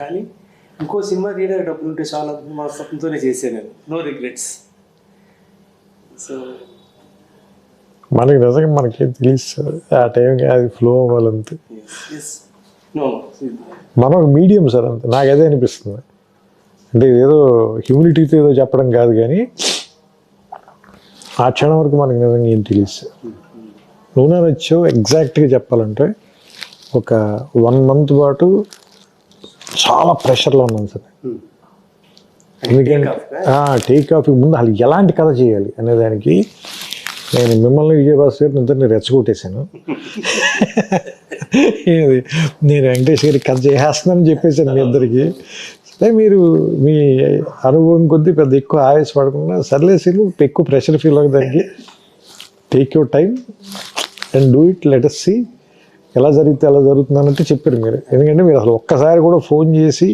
కానీ ఇంకో సినిమా తీయడానికి డబ్బులు ఉంటే చాలా మనస్తత్వంతోనే చేశాను నేను. No regrets. సో మనకి నిజంగా మనకేం తెలుస్తుంది ఆ టైంకి, అది ఫ్లో అవ్వాలంతే. నో మనం ఒక మీడియం సార్ అంతే, నాకు అదే అనిపిస్తుంది. అంటే ఏదో హ్యూమిలిటీతో ఏదో చెప్పడం కాదు, కానీ ఆ క్షణం వరకు మనకి నిజంగా ఏం తెలుసు. నువ్వు వచ్చావు ఎగ్జాక్ట్గా చెప్పాలంటే ఒక 1 month పాటు చాలా ప్రెషర్లో ఉన్నాను సార్. ఎందుకంటే టేక్ ఆఫ్ ముందు అసలు ఎలాంటి కథ చేయాలి అనే దానికి నేను మిమ్మల్ని విజయభాస్కర్ గారిని ఇద్దరిని రెచ్చగొట్టేశాను. నేను వెంకటేష్ గారికి కథ చేసేస్తున్నానని చెప్పేశాను మీ ఇద్దరికి. సరే మీరు మీ అనుభవం కొద్దీ పెద్ద ఎక్కువ ఆవేశపడకుండా సర్లే సినిమా ఎక్కువ ప్రెషర్ ఫీల్ అవ్వడానికి take your time and do it, let us see ఎలా జరిగితే అలా జరుగుతుంది అన్నట్టు చెప్పారు మీరు. ఎందుకంటే మీరు అసలు ఒక్కసారి కూడా ఫోన్ చేసి